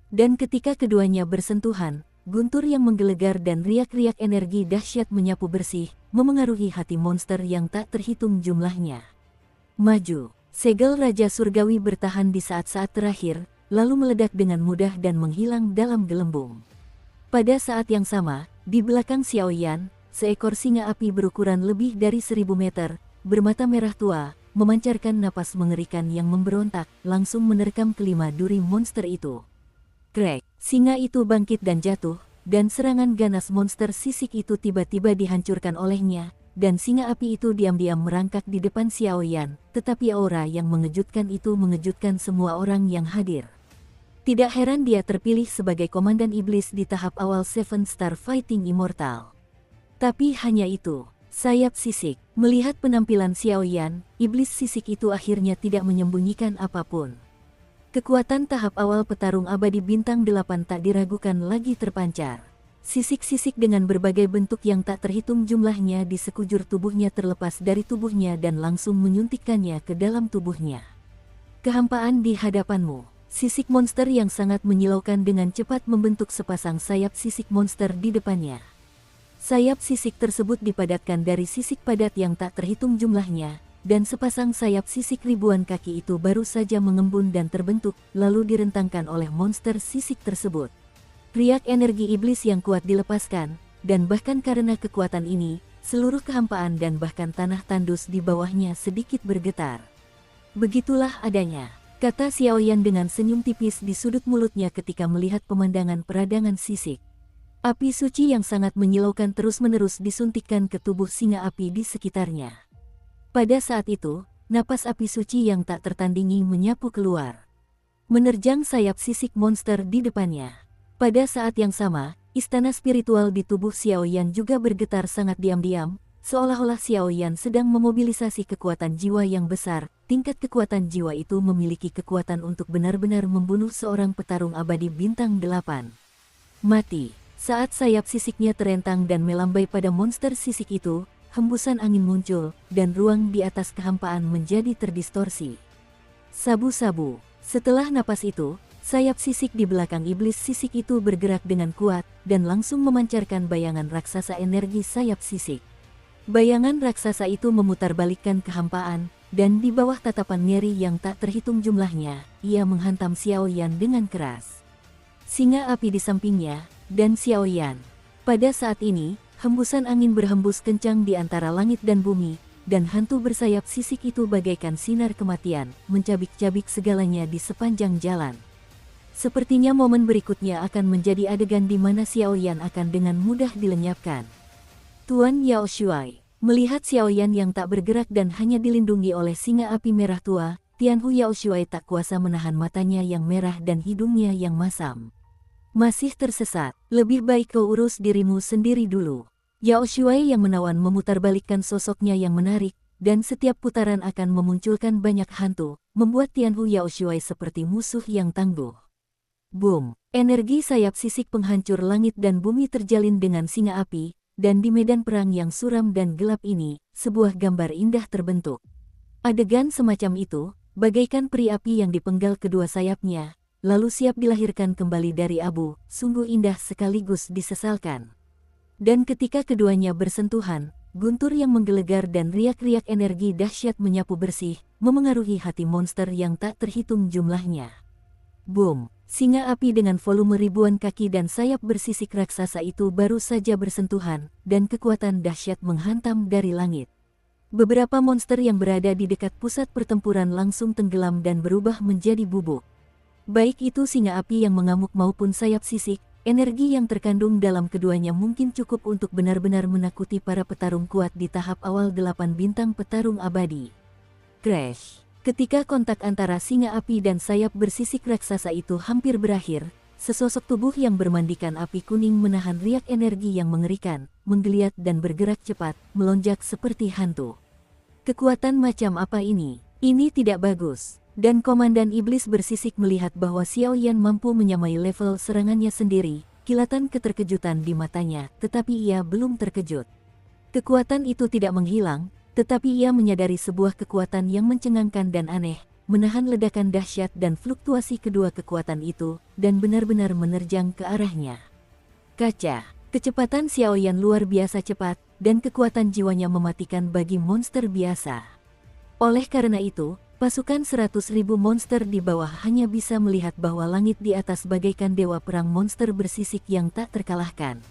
Dan ketika keduanya bersentuhan, guntur yang menggelegar dan riak-riak energi dahsyat menyapu bersih, memengaruhi hati monster yang tak terhitung jumlahnya. Maju! Segel Raja Surgawi bertahan di saat-saat terakhir, lalu meledak dengan mudah dan menghilang dalam gelembung. Pada saat yang sama, di belakang Xiaoyan, seekor singa api berukuran lebih dari 1000 meter, bermata merah tua, memancarkan napas mengerikan yang memberontak, langsung menerkam kelima duri monster itu. Krek, singa itu bangkit dan jatuh, dan serangan ganas monster sisik itu tiba-tiba dihancurkan olehnya, dan singa api itu diam-diam merangkak di depan Xiaoyan, tetapi aura yang mengejutkan itu mengejutkan semua orang yang hadir. Tidak heran dia terpilih sebagai komandan iblis di tahap awal Seven Star Fighting Immortal. Tapi hanya itu, sayap sisik. Melihat penampilan Xiaoyan, iblis sisik itu akhirnya tidak menyembunyikan apapun. Kekuatan tahap awal petarung abadi bintang 8 tak diragukan lagi terpancar. Sisik-sisik dengan berbagai bentuk yang tak terhitung jumlahnya di sekujur tubuhnya terlepas dari tubuhnya dan langsung menyuntikkannya ke dalam tubuhnya. Kehampaan di hadapanmu. Sisik monster yang sangat menyilaukan dengan cepat membentuk sepasang sayap sisik monster di depannya. Sayap sisik tersebut dipadatkan dari sisik padat yang tak terhitung jumlahnya, dan sepasang sayap sisik ribuan kaki itu baru saja mengembun dan terbentuk, lalu direntangkan oleh monster sisik tersebut. Riak energi iblis yang kuat dilepaskan, dan bahkan karena kekuatan ini, seluruh kehampaan dan bahkan tanah tandus di bawahnya sedikit bergetar. Begitulah adanya, kata Xiaoyan dengan senyum tipis di sudut mulutnya ketika melihat pemandangan peradangan sisik. Api suci yang sangat menyilaukan terus-menerus disuntikkan ke tubuh singa api di sekitarnya. Pada saat itu, napas api suci yang tak tertandingi menyapu keluar, menerjang sayap sisik monster di depannya. Pada saat yang sama, istana spiritual di tubuh Xiaoyan juga bergetar sangat diam-diam, seolah-olah Xiaoyan sedang memobilisasi kekuatan jiwa yang besar. Tingkat kekuatan jiwa itu memiliki kekuatan untuk benar-benar membunuh seorang petarung abadi bintang 8. Mati. Saat sayap sisiknya terentang dan melambai pada monster sisik itu, hembusan angin muncul, dan ruang di atas kehampaan menjadi terdistorsi. Sabu-sabu. Setelah napas itu, sayap sisik di belakang iblis sisik itu bergerak dengan kuat, dan langsung memancarkan bayangan raksasa energi sayap sisik. Bayangan raksasa itu memutarbalikkan kehampaan, dan di bawah tatapan ngeri yang tak terhitung jumlahnya, ia menghantam Xiaoyan dengan keras. Singa api di sampingnya, dan Xiaoyan. Pada saat ini, hembusan angin berhembus kencang di antara langit dan bumi, dan hantu bersayap sisik itu bagaikan sinar kematian, mencabik-cabik segalanya di sepanjang jalan. Sepertinya momen berikutnya akan menjadi adegan di mana Xiaoyan akan dengan mudah dilenyapkan. Tuan Yao Shuai, melihat Xiaoyan yang tak bergerak dan hanya dilindungi oleh singa api merah tua, Tianhu Yao Shuai tak kuasa menahan matanya yang merah dan hidungnya yang masam. Masih tersesat, lebih baik kau urus dirimu sendiri dulu. Yao Shuai yang menawan memutarbalikkan sosoknya yang menarik, dan setiap putaran akan memunculkan banyak hantu, membuat Tianhu Yao Shuai seperti musuh yang tangguh. Boom! Energi sayap sisik penghancur langit dan bumi terjalin dengan singa api, dan di medan perang yang suram dan gelap ini, sebuah gambar indah terbentuk. Adegan semacam itu, bagaikan peri api yang dipenggal kedua sayapnya, lalu siap dilahirkan kembali dari abu, sungguh indah sekaligus disesalkan. Dan ketika keduanya bersentuhan, guntur yang menggelegar dan riak-riak energi dahsyat menyapu bersih, memengaruhi hati monster yang tak terhitung jumlahnya. Boom! Singa api dengan volume ribuan kaki dan sayap bersisik raksasa itu baru saja bersentuhan, dan kekuatan dahsyat menghantam dari langit. Beberapa monster yang berada di dekat pusat pertempuran langsung tenggelam dan berubah menjadi bubuk. Baik itu singa api yang mengamuk maupun sayap sisik, energi yang terkandung dalam keduanya mungkin cukup untuk benar-benar menakuti para petarung kuat di tahap awal 8 bintang petarung abadi. Crash! Ketika kontak antara singa api dan sayap bersisik raksasa itu hampir berakhir, sesosok tubuh yang bermandikan api kuning menahan riak energi yang mengerikan, menggeliat dan bergerak cepat, melonjak seperti hantu. Kekuatan macam apa ini? Ini tidak bagus. Dan Komandan Iblis bersisik melihat bahwa Xiaoyan mampu menyamai level serangannya sendiri, kilatan keterkejutan di matanya, tetapi ia belum terkejut. Kekuatan itu tidak menghilang, tetapi ia menyadari sebuah kekuatan yang mencengangkan dan aneh, menahan ledakan dahsyat dan fluktuasi kedua kekuatan itu, dan benar-benar menerjang ke arahnya. Kaca, kecepatan Xiaoyan luar biasa cepat, dan kekuatan jiwanya mematikan bagi monster biasa. Oleh karena itu, pasukan 100.000 monster di bawah hanya bisa melihat bahwa langit di atas bagaikan dewa perang monster bersisik yang tak terkalahkan.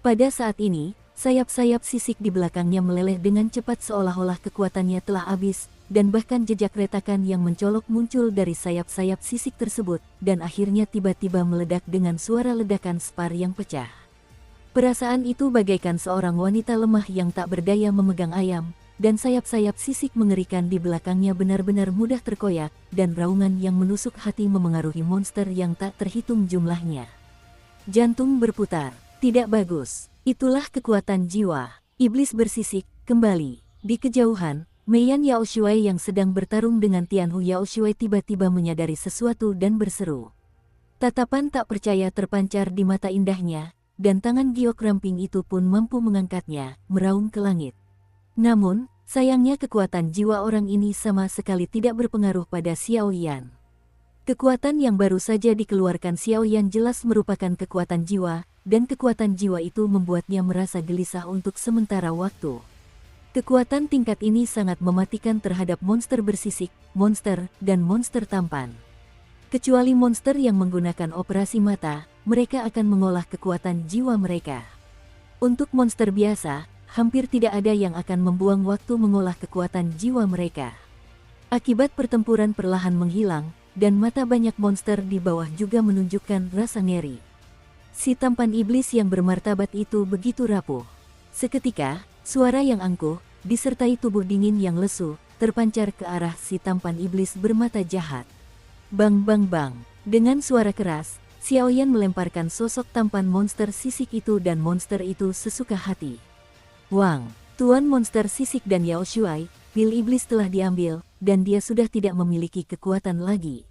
Pada saat ini, sayap-sayap sisik di belakangnya meleleh dengan cepat seolah-olah kekuatannya telah habis, dan bahkan jejak retakan yang mencolok muncul dari sayap-sayap sisik tersebut, dan akhirnya tiba-tiba meledak dengan suara ledakan spar yang pecah. Perasaan itu bagaikan seorang wanita lemah yang tak berdaya memegang ayam, dan sayap-sayap sisik mengerikan di belakangnya benar-benar mudah terkoyak, dan raungan yang menusuk hati memengaruhi monster yang tak terhitung jumlahnya. Jantung berputar, tidak bagus. Itulah kekuatan jiwa. Iblis bersisik, kembali. Di kejauhan, Meiyan Yao Shuai yang sedang bertarung dengan Tianhu Yao Shuai tiba-tiba menyadari sesuatu dan berseru. Tatapan tak percaya terpancar di mata indahnya, dan tangan giok ramping itu pun mampu mengangkatnya, meraung ke langit. Namun, sayangnya kekuatan jiwa orang ini sama sekali tidak berpengaruh pada Xiaoyan. Kekuatan yang baru saja dikeluarkan Xiaoyan jelas merupakan kekuatan jiwa, dan kekuatan jiwa itu membuatnya merasa gelisah untuk sementara waktu. Kekuatan tingkat ini sangat mematikan terhadap monster bersisik, monster, dan monster tampan. Kecuali monster yang menggunakan operasi mata, mereka akan mengolah kekuatan jiwa mereka. Untuk monster biasa, hampir tidak ada yang akan membuang waktu mengolah kekuatan jiwa mereka. Akibat pertempuran perlahan menghilang, dan mata banyak monster di bawah juga menunjukkan rasa ngeri. Si tampan iblis yang bermartabat itu begitu rapuh. Seketika, suara yang angkuh, disertai tubuh dingin yang lesu, terpancar ke arah si tampan iblis bermata jahat. Bang bang bang, dengan suara keras, Xiaoyan melemparkan sosok tampan monster sisik itu dan monster itu sesuka hati. Wang, Tuan monster sisik dan Yao Shuai, pil iblis telah diambil, dan dia sudah tidak memiliki kekuatan lagi.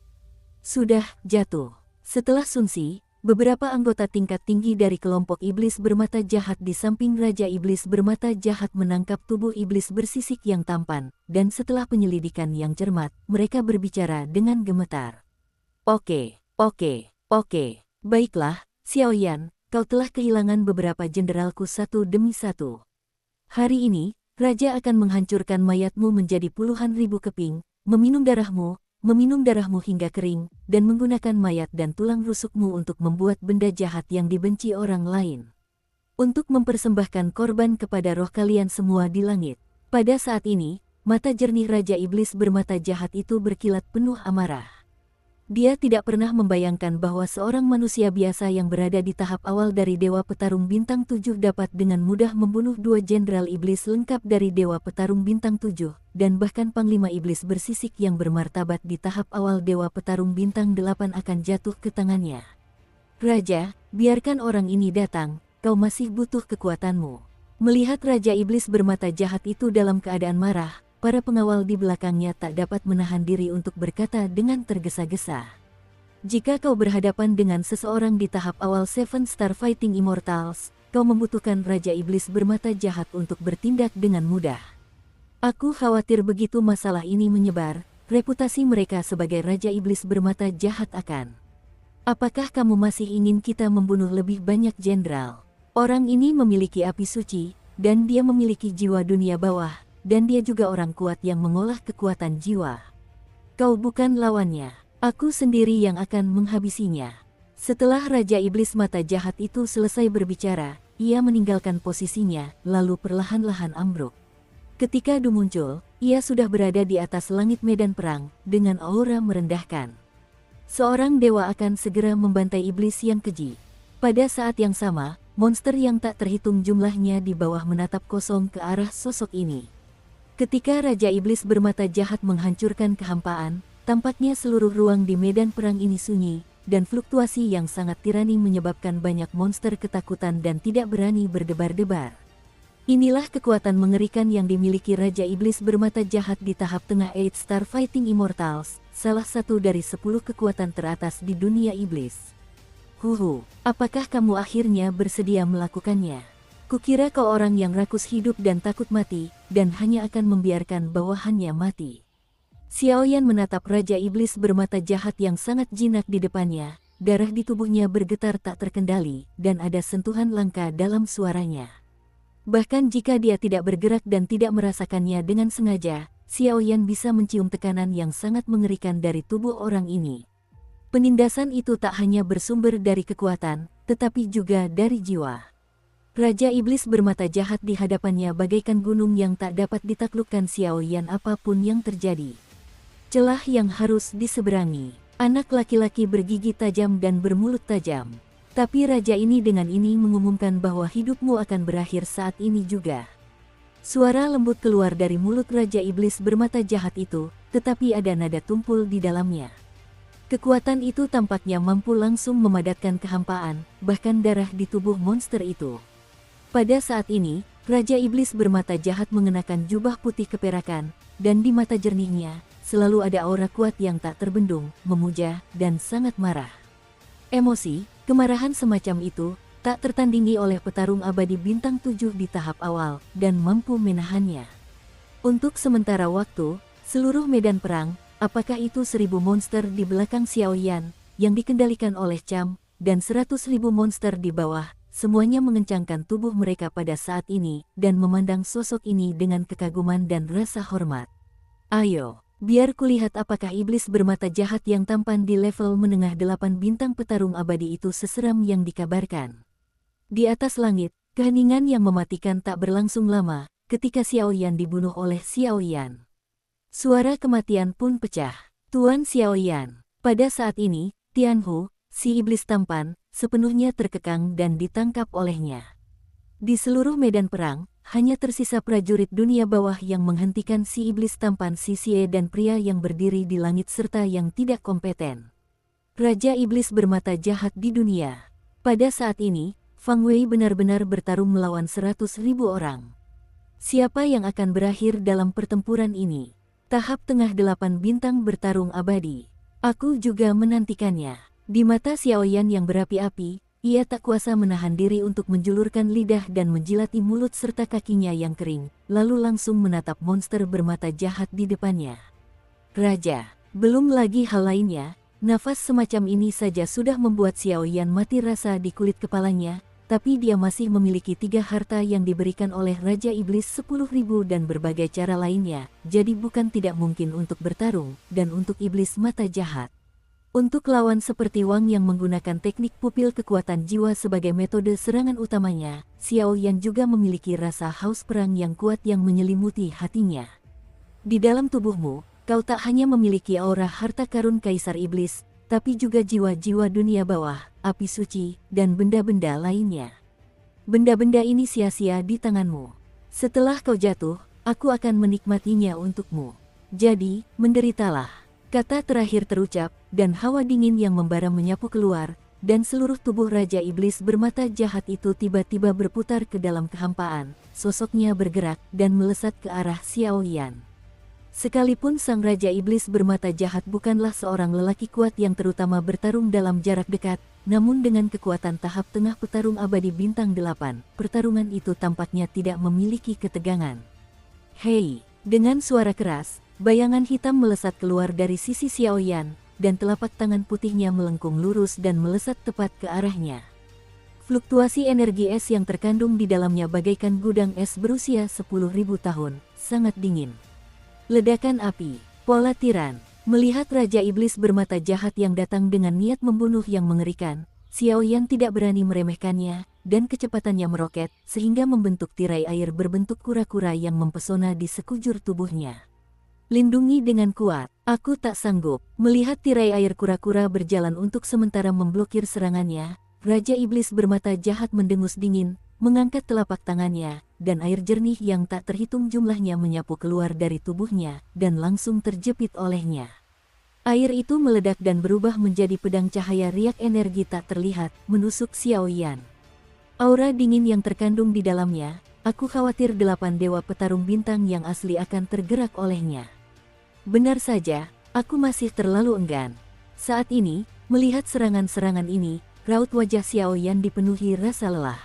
Sudah jatuh. Setelah Sun Si, beberapa anggota tingkat tinggi dari kelompok iblis bermata jahat di samping Raja Iblis bermata jahat menangkap tubuh iblis bersisik yang tampan, dan setelah penyelidikan yang cermat, mereka berbicara dengan gemetar. Oke, baiklah, Xiaoyan, kau telah kehilangan beberapa jenderalku satu demi satu. Hari ini, Raja akan menghancurkan mayatmu menjadi puluhan ribu keping, meminum darahmu hingga kering, dan menggunakan mayat dan tulang rusukmu untuk membuat benda jahat yang dibenci orang lain. Untuk mempersembahkan korban kepada roh kalian semua di langit. Pada saat ini, mata jernih Raja Iblis bermata jahat itu berkilat penuh amarah. Dia tidak pernah membayangkan bahwa seorang manusia biasa yang berada di tahap awal dari Dewa Petarung Bintang 7 dapat dengan mudah membunuh dua jenderal iblis lengkap dari Dewa Petarung Bintang 7, dan bahkan Panglima Iblis bersisik yang bermartabat di tahap awal Dewa Petarung Bintang 8 akan jatuh ke tangannya. Raja, biarkan orang ini datang, kau masih butuh kekuatanmu. Melihat Raja Iblis bermata jahat itu dalam keadaan marah, para pengawal di belakangnya tak dapat menahan diri untuk berkata dengan tergesa-gesa. Jika kau berhadapan dengan seseorang di tahap awal Seven Star Fighting Immortals, kau membutuhkan Raja Iblis bermata jahat untuk bertindak dengan mudah. Aku khawatir begitu masalah ini menyebar, reputasi mereka sebagai Raja Iblis bermata jahat akan. Apakah kamu masih ingin kita membunuh lebih banyak jenderal? Orang ini memiliki api suci, dan dia memiliki jiwa dunia bawah, dan dia juga orang kuat yang mengolah kekuatan jiwa. Kau bukan lawannya, aku sendiri yang akan menghabisinya. Setelah Raja Iblis mata jahat itu selesai berbicara, ia meninggalkan posisinya, lalu perlahan-lahan ambruk. Ketika Du muncul, ia sudah berada di atas langit medan perang, dengan aura merendahkan. Seorang dewa akan segera membantai iblis yang keji. Pada saat yang sama, monster yang tak terhitung jumlahnya di bawah menatap kosong ke arah sosok ini. Ketika Raja Iblis bermata jahat menghancurkan kehampaan, tampaknya seluruh ruang di medan perang ini sunyi, dan fluktuasi yang sangat tirani menyebabkan banyak monster ketakutan dan tidak berani berdebar-debar. Inilah kekuatan mengerikan yang dimiliki Raja Iblis bermata jahat di tahap tengah 8 Star Fighting Immortals, salah satu dari 10 kekuatan teratas di dunia iblis. Apakah kamu akhirnya bersedia melakukannya? Kukira kau orang yang rakus hidup dan takut mati, dan hanya akan membiarkan bawahannya mati. Xiaoyan menatap Raja Iblis bermata jahat yang sangat jinak di depannya, darah di tubuhnya bergetar tak terkendali, dan ada sentuhan langka dalam suaranya. Bahkan jika dia tidak bergerak dan tidak merasakannya dengan sengaja, Xiaoyan bisa mencium tekanan yang sangat mengerikan dari tubuh orang ini. Penindasan itu tak hanya bersumber dari kekuatan, tetapi juga dari jiwa. Raja Iblis bermata jahat di hadapannya bagaikan gunung yang tak dapat ditaklukkan Xiaoyan apapun yang terjadi. Celah yang harus diseberangi. Anak laki-laki bergigi tajam dan bermulut tajam. Tapi raja ini dengan ini mengumumkan bahwa hidupmu akan berakhir saat ini juga. Suara lembut keluar dari mulut Raja Iblis bermata jahat itu, tetapi ada nada tumpul di dalamnya. Kekuatan itu tampaknya mampu langsung memadatkan kehampaan, bahkan darah di tubuh monster itu. Pada saat ini, Raja Iblis bermata jahat mengenakan jubah putih keperakan, dan di mata jernihnya, selalu ada aura kuat yang tak terbendung, memuja, dan sangat marah. Emosi, kemarahan semacam itu, tak tertandingi oleh petarung abadi bintang 7 di tahap awal, dan mampu menahannya. Untuk sementara waktu, seluruh medan perang, apakah itu 1000 monster di belakang Xiaoyan, yang dikendalikan oleh Cham, dan 100.000 monster di bawah, semuanya mengencangkan tubuh mereka pada saat ini dan memandang sosok ini dengan kekaguman dan rasa hormat. Ayo, biar kulihat apakah iblis bermata jahat yang tampan di level menengah 8 bintang petarung abadi itu seseram yang dikabarkan. Di atas langit, keheningan yang mematikan tak berlangsung lama ketika Xiao Yan dibunuh oleh Xiao Yan. Suara kematian pun pecah. Tuan Xiao Yan. Pada saat ini, Tianhu, si iblis tampan, sepenuhnya terkekang dan ditangkap olehnya. Di seluruh medan perang, hanya tersisa prajurit dunia bawah yang menghentikan si iblis tampan si Xie dan pria yang berdiri di langit serta yang tidak kompeten. Raja iblis bermata jahat di dunia. Pada saat ini, Fang Wei benar-benar bertarung melawan 100.000 orang. Siapa yang akan berakhir dalam pertempuran ini? Tahap tengah 8 bintang bertarung abadi. Aku juga menantikannya. Di mata Xiao Yan yang berapi-api, ia tak kuasa menahan diri untuk menjulurkan lidah dan menjilati mulut serta kakinya yang kering, lalu langsung menatap monster bermata jahat di depannya. Raja, belum lagi hal lainnya, nafas semacam ini saja sudah membuat Xiao Yan mati rasa di kulit kepalanya, tapi dia masih memiliki 3 harta yang diberikan oleh Raja Iblis 10.000 dan berbagai cara lainnya, jadi bukan tidak mungkin untuk bertarung, dan untuk iblis mata jahat. Untuk lawan seperti Wang yang menggunakan teknik pupil kekuatan jiwa sebagai metode serangan utamanya, Xiao Yan juga memiliki rasa haus perang yang kuat yang menyelimuti hatinya. Di dalam tubuhmu, kau tak hanya memiliki aura harta karun Kaisar Iblis, tapi juga jiwa-jiwa dunia bawah, api suci, dan benda-benda lainnya. Benda-benda ini sia-sia di tanganmu. Setelah kau jatuh, aku akan menikmatinya untukmu. Jadi, menderitalah. Kata terakhir terucap, dan hawa dingin yang membara menyapu keluar, dan seluruh tubuh Raja Iblis bermata jahat itu tiba-tiba berputar ke dalam kehampaan. Sosoknya bergerak dan melesat ke arah Xiao Yan. Sekalipun sang Raja Iblis bermata jahat bukanlah seorang lelaki kuat yang terutama bertarung dalam jarak dekat, namun dengan kekuatan tahap tengah petarung abadi bintang 8, pertarungan itu tampaknya tidak memiliki ketegangan. Hei, dengan suara keras, bayangan hitam melesat keluar dari sisi Xiao Yan, dan telapak tangan putihnya melengkung lurus dan melesat tepat ke arahnya. Fluktuasi energi es yang terkandung di dalamnya bagaikan gudang es berusia 10.000 tahun, sangat dingin. Ledakan api, pola tiran. Melihat Raja Iblis bermata jahat yang datang dengan niat membunuh yang mengerikan, Xiao Yan tidak berani meremehkannya, dan kecepatannya meroket, sehingga membentuk tirai air berbentuk kura-kura yang mempesona di sekujur tubuhnya. Lindungi dengan kuat, aku tak sanggup. Melihat tirai air kura-kura berjalan untuk sementara memblokir serangannya, Raja Iblis bermata jahat mendengus dingin, mengangkat telapak tangannya, dan air jernih yang tak terhitung jumlahnya menyapu keluar dari tubuhnya, dan langsung terjepit olehnya. Air itu meledak dan berubah menjadi pedang cahaya riak energi tak terlihat, menusuk Xiao Yan. Aura dingin yang terkandung di dalamnya, aku khawatir 8 dewa petarung bintang yang asli akan tergerak olehnya. Benar saja, aku masih terlalu enggan. Saat ini, melihat serangan-serangan ini, raut wajah Xiao Yan dipenuhi rasa lelah.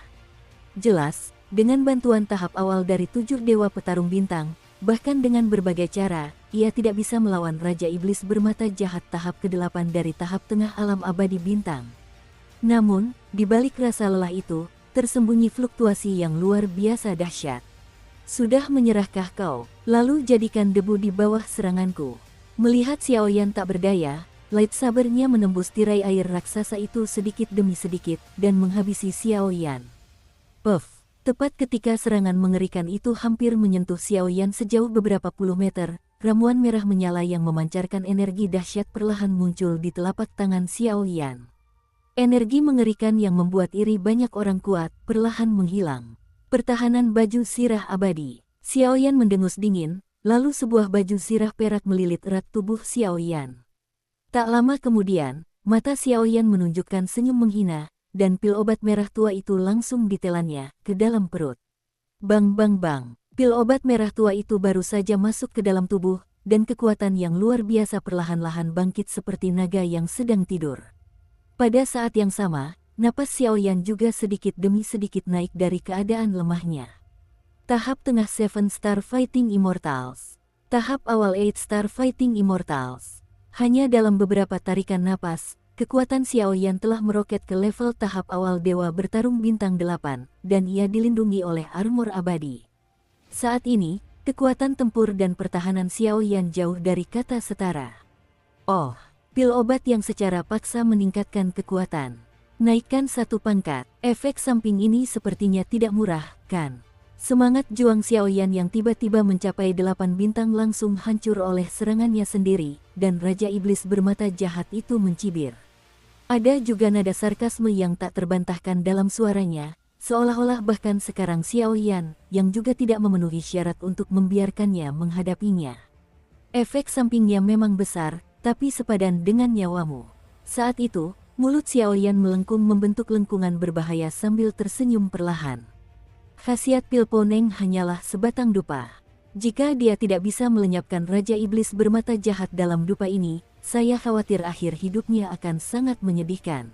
Jelas, dengan bantuan tahap awal dari 7 dewa petarung bintang, bahkan dengan berbagai cara, ia tidak bisa melawan Raja Iblis bermata jahat tahap ke-8 dari tahap tengah alam abadi bintang. Namun, di balik rasa lelah itu, tersembunyi fluktuasi yang luar biasa dahsyat. Sudah menyerahkah kau? Lalu jadikan debu di bawah seranganku. Melihat Xiao Yan tak berdaya, lightsabernya menembus tirai air raksasa itu sedikit demi sedikit, dan menghabisi Xiao Yan. Puff! Tepat ketika serangan mengerikan itu hampir menyentuh Xiao Yan sejauh beberapa puluh meter, ramuan merah menyala yang memancarkan energi dahsyat perlahan muncul di telapak tangan Xiao Yan. Energi mengerikan yang membuat iri banyak orang kuat, perlahan menghilang. Pertahanan baju sirah abadi. Xiao Yan mendengus dingin, lalu sebuah baju sirah perak melilit erat tubuh Xiao Yan. Tak lama kemudian, mata Xiao Yan menunjukkan senyum menghina, dan pil obat merah tua itu langsung ditelannya ke dalam perut. Bang bang bang, pil obat merah tua itu baru saja masuk ke dalam tubuh, dan kekuatan yang luar biasa perlahan-lahan bangkit seperti naga yang sedang tidur. Pada saat yang sama, napas Xiao Yan juga sedikit demi sedikit naik dari keadaan lemahnya. Tahap tengah 7 Star Fighting Immortals. Tahap awal 8 Star Fighting Immortals. Hanya dalam beberapa tarikan napas, kekuatan Xiaoyan telah meroket ke level tahap awal Dewa Bertarung Bintang 8, dan ia dilindungi oleh armor abadi. Saat ini, kekuatan tempur dan pertahanan Xiaoyan jauh dari kata setara. Oh, pil obat yang secara paksa meningkatkan kekuatan. Naikkan satu pangkat, efek samping ini sepertinya tidak murah, kan? Semangat juang Xiaoyan yang tiba-tiba mencapai 8 bintang langsung hancur oleh serangannya sendiri, dan Raja Iblis bermata jahat itu mencibir. Ada juga nada sarkasme yang tak terbantahkan dalam suaranya, seolah-olah bahkan sekarang Xiaoyan, yang juga tidak memenuhi syarat untuk membiarkannya menghadapinya. Efek sampingnya memang besar, tapi sepadan dengan nyawamu. Saat itu, mulut Xiaoyan melengkung membentuk lengkungan berbahaya sambil tersenyum perlahan. Khasiat pil poneng hanyalah sebatang dupa. Jika dia tidak bisa melenyapkan Raja Iblis bermata jahat dalam dupa ini, saya khawatir akhir hidupnya akan sangat menyedihkan.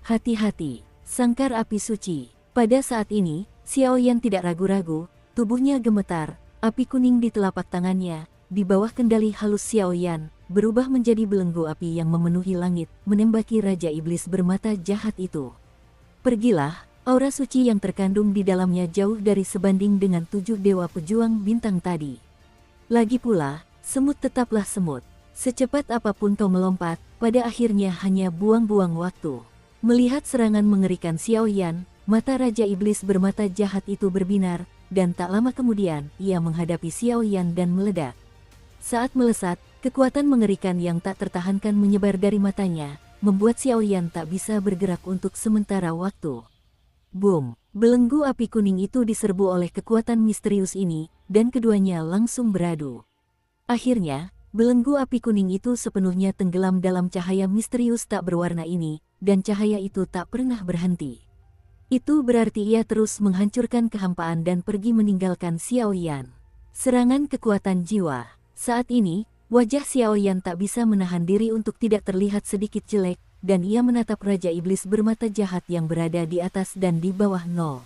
Hati-hati, sangkar api suci. Pada saat ini, Xiaoyan tidak ragu-ragu, tubuhnya gemetar, api kuning di telapak tangannya, di bawah kendali halus Xiaoyan, berubah menjadi belenggu api yang memenuhi langit, menembaki Raja Iblis bermata jahat itu. Pergilah. Aura suci yang terkandung di dalamnya jauh dari sebanding dengan 7 dewa pejuang bintang tadi. Lagi pula, semut tetaplah semut. Secepat apapun kau melompat, pada akhirnya hanya buang-buang waktu. Melihat serangan mengerikan Xiaoyan, mata Raja Iblis bermata jahat itu berbinar, dan tak lama kemudian, ia menghadapi Xiaoyan dan meledak. Saat melesat, kekuatan mengerikan yang tak tertahankan menyebar dari matanya, membuat Xiaoyan tak bisa bergerak untuk sementara waktu. Boom! Belenggu api kuning itu diserbu oleh kekuatan misterius ini, dan keduanya langsung beradu. Akhirnya, belenggu api kuning itu sepenuhnya tenggelam dalam cahaya misterius tak berwarna ini, dan cahaya itu tak pernah berhenti. Itu berarti ia terus menghancurkan kehampaan dan pergi meninggalkan Xiaoyan. Serangan kekuatan jiwa. Saat ini, wajah Xiaoyan tak bisa menahan diri untuk tidak terlihat sedikit jelek, dan ia menatap Raja Iblis bermata jahat yang berada di atas dan di bawah nol.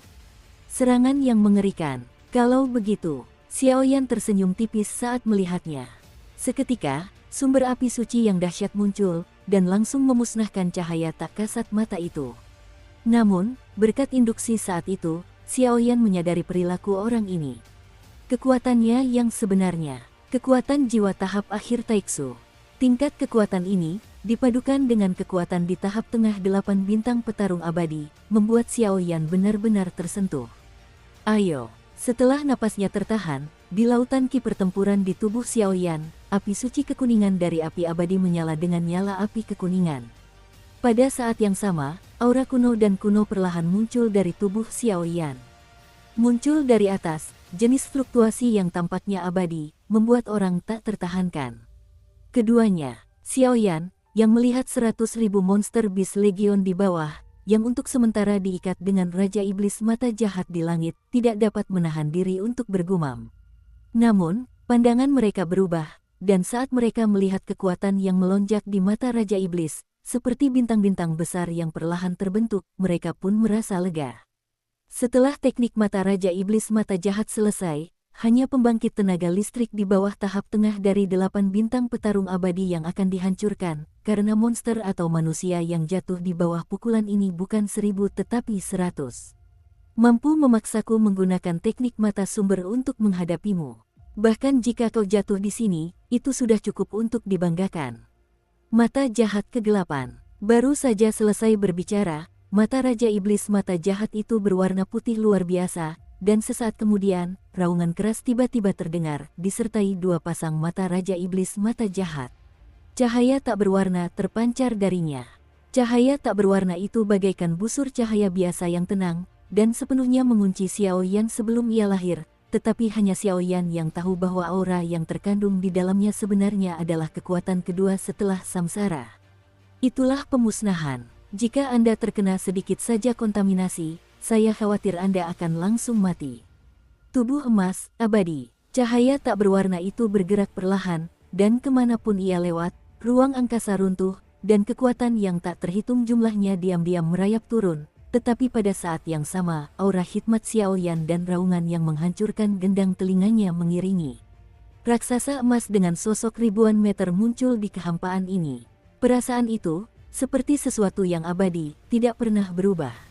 Serangan yang mengerikan. Kalau begitu, Xiaoyan tersenyum tipis saat melihatnya. Seketika, sumber api suci yang dahsyat muncul, dan langsung memusnahkan cahaya tak kasat mata itu. Namun, berkat induksi saat itu, Xiaoyan menyadari perilaku orang ini. Kekuatannya yang sebenarnya, kekuatan jiwa tahap akhir Taiksu. Tingkat kekuatan ini, dipadukan dengan kekuatan di tahap tengah 8 bintang petarung abadi, membuat Xiaoyan benar-benar tersentuh. Ayo, setelah napasnya tertahan, di lautan ki pertempuran di tubuh Xiaoyan, api suci kekuningan dari api abadi menyala dengan nyala api kekuningan. Pada saat yang sama, aura kuno dan kuno perlahan muncul dari tubuh Xiaoyan. Muncul dari atas, jenis fluktuasi yang tampaknya abadi, membuat orang tak tertahankan. Keduanya, Xiaoyan, yang melihat 100.000 monster bis legion di bawah, yang untuk sementara diikat dengan Raja Iblis mata jahat di langit, tidak dapat menahan diri untuk bergumam. Namun, pandangan mereka berubah, dan saat mereka melihat kekuatan yang melonjak di mata Raja Iblis, seperti bintang-bintang besar yang perlahan terbentuk, mereka pun merasa lega. Setelah teknik mata Raja Iblis mata jahat selesai, hanya pembangkit tenaga listrik di bawah tahap tengah dari 8 bintang petarung abadi yang akan dihancurkan, karena monster atau manusia yang jatuh di bawah pukulan ini bukan 1000 tetapi 100. Mampu memaksaku menggunakan teknik mata sumber untuk menghadapimu. Bahkan jika kau jatuh di sini, itu sudah cukup untuk dibanggakan. Mata jahat kegelapan. Baru saja selesai berbicara, mata Raja Iblis mata jahat itu berwarna putih luar biasa, dan sesaat kemudian, raungan keras tiba-tiba terdengar, disertai 2 pasang mata Raja Iblis mata jahat. Cahaya tak berwarna terpancar darinya. Cahaya tak berwarna itu bagaikan busur cahaya biasa yang tenang, dan sepenuhnya mengunci Xiaoyan sebelum ia lahir, tetapi hanya Xiaoyan yang tahu bahwa aura yang terkandung di dalamnya sebenarnya adalah kekuatan kedua setelah samsara. Itulah pemusnahan. Jika Anda terkena sedikit saja kontaminasi, saya khawatir Anda akan langsung mati. Tubuh emas, abadi, cahaya tak berwarna itu bergerak perlahan, dan kemanapun ia lewat, ruang angkasa runtuh, dan kekuatan yang tak terhitung jumlahnya diam-diam merayap turun. Tetapi pada saat yang sama, aura hikmat Xiaoyan dan raungan yang menghancurkan gendang telinganya mengiringi. Raksasa emas dengan sosok ribuan meter muncul di kehampaan ini. Perasaan itu, seperti sesuatu yang abadi, tidak pernah berubah.